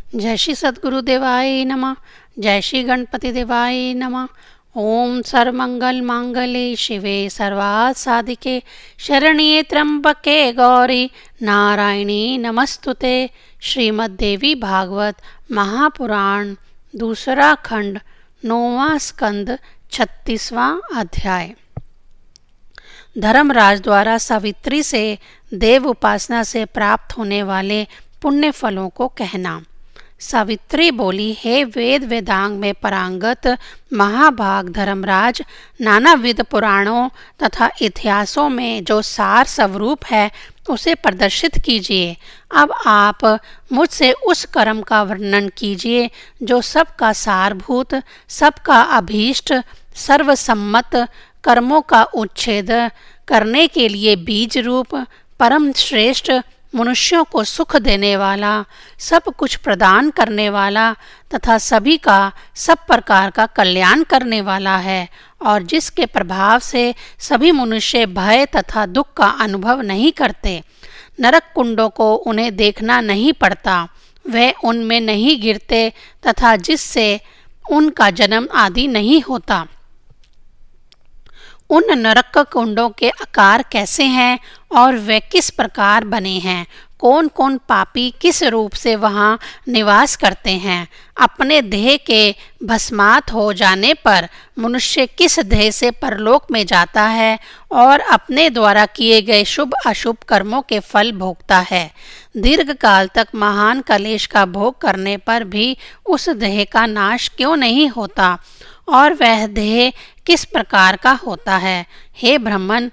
जय श्री सद्गुरु देवाय नमः। जय श्री गणपति देवाय नमः। ओम सर्वमंगल मांगल्ये शिवे सर्वार्थ साधिके शरण्ये त्र्यंबके गौरी नारायणी नमस्तुते। श्रीमद् देवी भागवत महापुराण दूसरा खंड 9वां स्कंद 36वां अध्याय। धर्मराज द्वारा सावित्री से देव उपासना से प्राप्त होने वाले पुण्य फलों को कहना। सावित्री बोली, हे वेद वेदांग में परांगत महाभाग धर्मराज, नानाविध पुराणों तथा इतिहासों में जो सार स्वरूप है उसे प्रदर्शित कीजिए। अब आप मुझसे उस कर्म का वर्णन कीजिए जो सबका सारभूत, सबका अभीष्ट, सर्वसम्मत कर्मों का उच्छेद करने के लिए बीज रूप, परम श्रेष्ठ, मनुष्यों को सुख देने वाला, सब कुछ प्रदान करने वाला तथा सभी का सब प्रकार का कल्याण करने वाला है, और जिसके प्रभाव से सभी मनुष्य भय तथा दुख का अनुभव नहीं करते। नरक कुंडों को उन्हें देखना नहीं पड़ता, वे उनमें नहीं गिरते तथा जिससे उनका जन्म आदि नहीं होता। उन नरक कुंडों के आकार कैसे हैं और वे किस प्रकार बने हैं? कौन कौन पापी किस रूप से वहाँ निवास करते हैं? अपने देह के भस्मात हो जाने पर मनुष्य किस देह से परलोक में जाता है और अपने द्वारा किए गए शुभ अशुभ कर्मों के फल भोगता है? दीर्घ काल तक महान कलेश का भोग करने पर भी उस देह का नाश क्यों नहीं होता और वह देह किस प्रकार का होता है? हे ब्राह्मण,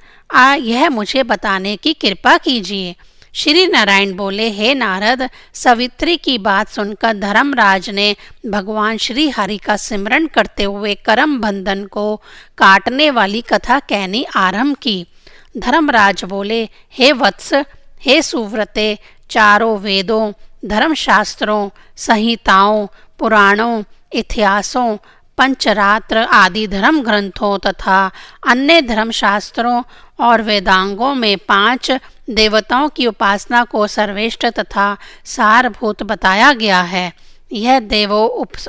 यह मुझे बताने की कृपा कीजिए। श्री नारायण बोले, हे नारद, सावित्री की बात सुनकर धर्मराज ने भगवान श्री हरि का सिमरन करते हुए कर्म बंधन को काटने वाली कथा कहनी आरंभ की। धर्मराज बोले, हे वत्स, हे सुव्रते, चारों वेदों, धर्मशास्त्रों, संहिताओं, पुराणों, इतिहासों, पंचरात्र आदि धर्म ग्रंथों तथा अन्य धर्मशास्त्रों और वेदांगों में 5 देवताओं की उपासना को सर्वश्रेष्ठ तथा सारभूत बताया गया है। यह देवों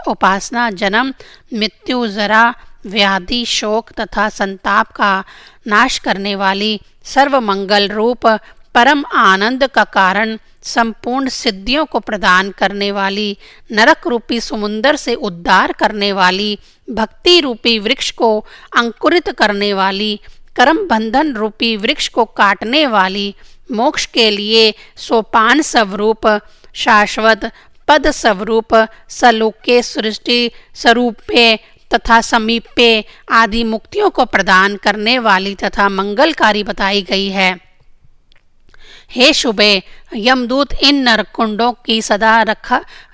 उपासना जन्म, मृत्यु, जरा, व्याधि, शोक तथा संताप का नाश करने वाली, सर्वमंगल रूप, परम आनंद का कारण, संपूर्ण सिद्धियों को प्रदान करने वाली, नरक रूपी समुंदर से उद्धार करने वाली, भक्ति रूपी वृक्ष को अंकुरित करने वाली, कर्म बंधन रूपी वृक्ष को काटने वाली, मोक्ष के लिए सोपान स्वरूप, शाश्वत पद स्वरूप, सलोके, सृष्टि स्वरूपे तथा समीपे आदि मुक्तियों को प्रदान करने वाली तथा मंगलकारी बताई गई है। हे शुभे, यमदूत इन नरकुंडों की सदा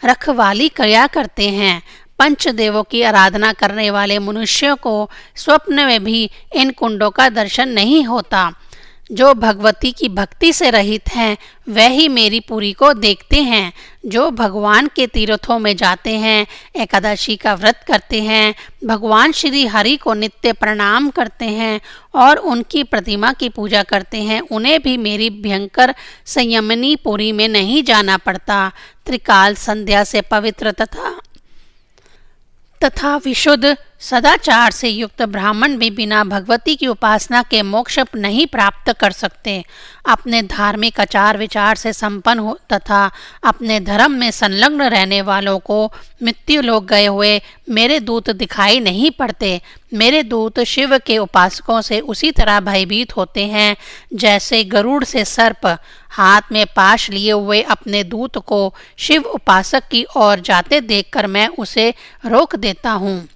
रखवाली किया करते हैं। पंचदेवों की आराधना करने वाले मनुष्यों को स्वप्न में भी इन कुंडों का दर्शन नहीं होता। जो भगवती की भक्ति से रहित हैं वह ही मेरी पुरी को देखते हैं। जो भगवान के तीर्थों में जाते हैं, एकादशी का व्रत करते हैं, भगवान श्री हरि को नित्य प्रणाम करते हैं और उनकी प्रतिमा की पूजा करते हैं, उन्हें भी मेरी भयंकर संयमनी पुरी में नहीं जाना पड़ता। त्रिकाल संध्या से पवित्र तथा विशुद्ध सदाचार से युक्त ब्राह्मण भी बिना भगवती की उपासना के मोक्ष नहीं प्राप्त कर सकते। अपने धार्मिक आचार विचार से संपन्न हो तथा अपने धर्म में संलग्न रहने वालों को मृत्यु लोक गए हुए मेरे दूत दिखाई नहीं पड़ते। मेरे दूत शिव के उपासकों से उसी तरह भयभीत होते हैं जैसे गरुड़ से सर्प हाथ में पाश लिए हुए अपने दूत को शिव उपासक की ओर जाते देखकर मैं उसे रोक देता हूँ।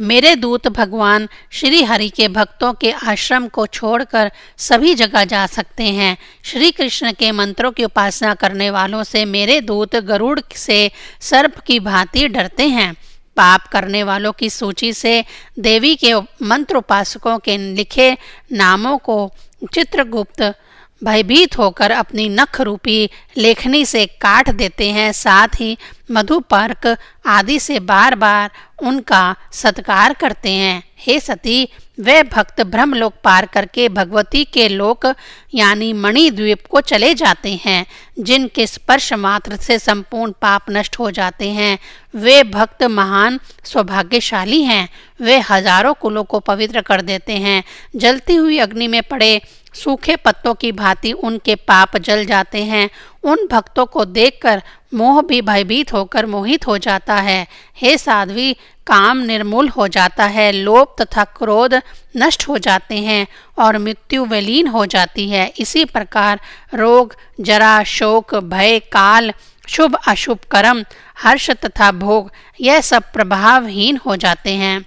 मेरे दूत भगवान श्री हरि के भक्तों के आश्रम को छोड़कर सभी जगह जा सकते हैं। श्री कृष्ण के मंत्रों की उपासना करने वालों से मेरे दूत गरुड़ से सर्प की भांति डरते हैं। पाप करने वालों की सूची से देवी के मंत्र उपासकों के लिखे नामों को चित्रगुप्त भयभीत होकर अपनी नख रूपी लेखनी से काट देते हैं। साथ ही मधुपर्क आदि से बार बार उनका सत्कार करते हैं। हे सती, वे भक्त ब्रह्मलोक पार करके भगवती के लोक यानी मणिद्वीप को चले जाते हैं, जिनके स्पर्श मात्र से संपूर्ण पाप नष्ट हो जाते हैं। वे भक्त महान सौभाग्यशाली हैं। वे हजारों कुलों को पवित्र कर देते हैं। जलती हुई अग्नि में पड़े सूखे पत्तों की भांति उनके पाप जल जाते हैं। उन भक्तों को देखकर मोह भी भयभीत होकर मोहित हो जाता है। हे साध्वी, काम निर्मूल हो जाता है, लोभ तथा क्रोध नष्ट हो जाते हैं और मृत्यु विलीन हो जाती है। इसी प्रकार रोग, जरा, शोक, भय, काल, शुभ अशुभ कर्म, हर्ष तथा भोग, यह सब प्रभावहीन हो जाते हैं।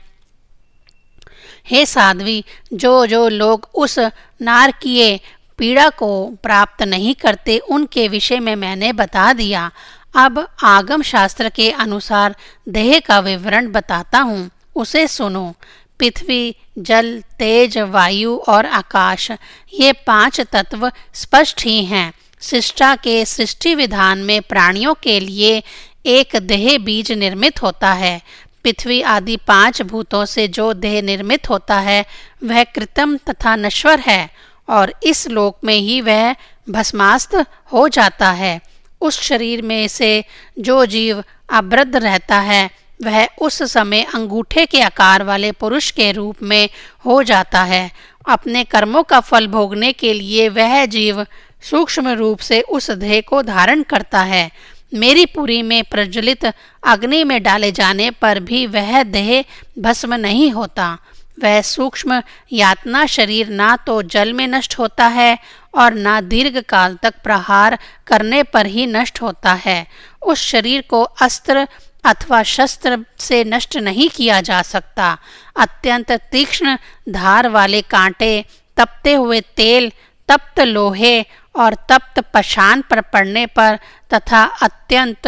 हे साध्वी, जो लोग उस नारकीय पीड़ा को प्राप्त नहीं करते, उनके विषय में मैंने बता दिया। अब आगम शास्त्र के अनुसार देह का विवरण बताता हूँ, उसे सुनो। पृथ्वी, जल, तेज, वायु और आकाश, ये 5 तत्व स्पष्ट ही हैं। शिष्टा के सृष्टि विधान में प्राणियों के लिए एक देह बीज निर्मित होता है। पृथ्वी आदि 5 भूतों से जो देह निर्मित होता है वह कृत्रिम तथा नश्वर है और इस लोक में ही वह भस्मास्त हो जाता है। उस शरीर में से जो जीव आबद्ध रहता है वह उस समय अंगूठे के आकार वाले पुरुष के रूप में हो जाता है। अपने कर्मों का फल भोगने के लिए वह जीव सूक्ष्म रूप से उस देह को धारण करता है। मेरी पुरी में प्रज्वलित अग्नि में डाले जाने पर भी वह देह भस्म नहीं होता। वह सूक्ष्म यातना शरीर ना तो जल में नष्ट होता है और ना दीर्घ काल तक प्रहार करने पर ही नष्ट होता है। उस शरीर को अस्त्र अथवा शस्त्र से नष्ट नहीं किया जा सकता। अत्यंत तीक्ष्ण धार वाले कांटे, तपते हुए तेल, तप्त लोहे और तप्त पाषाण पर पड़ने पर तथा अत्यंत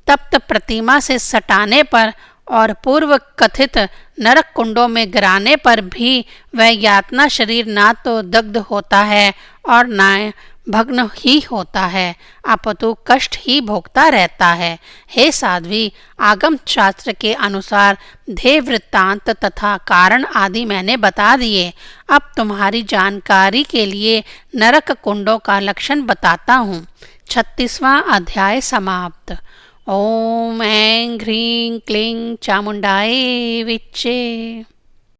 तप्त प्रतिमा से सटाने पर और पूर्व कथित नरक कुंडों में गिराने पर भी वह यातना शरीर ना तो दग्ध होता है और न भग्न ही होता है, अपितु कष्ट ही भोगता रहता है। हे साध्वी, आगम शास्त्र के अनुसार देह वृत्तांत तथा कारण आदि मैंने बता दिए। अब तुम्हारी जानकारी के लिए नरक कुंडों का लक्षण बताता हूँ। 36वां अध्याय समाप्त। ओम ऐं ह्रीं क्लीं चामुंडाय विच्चे।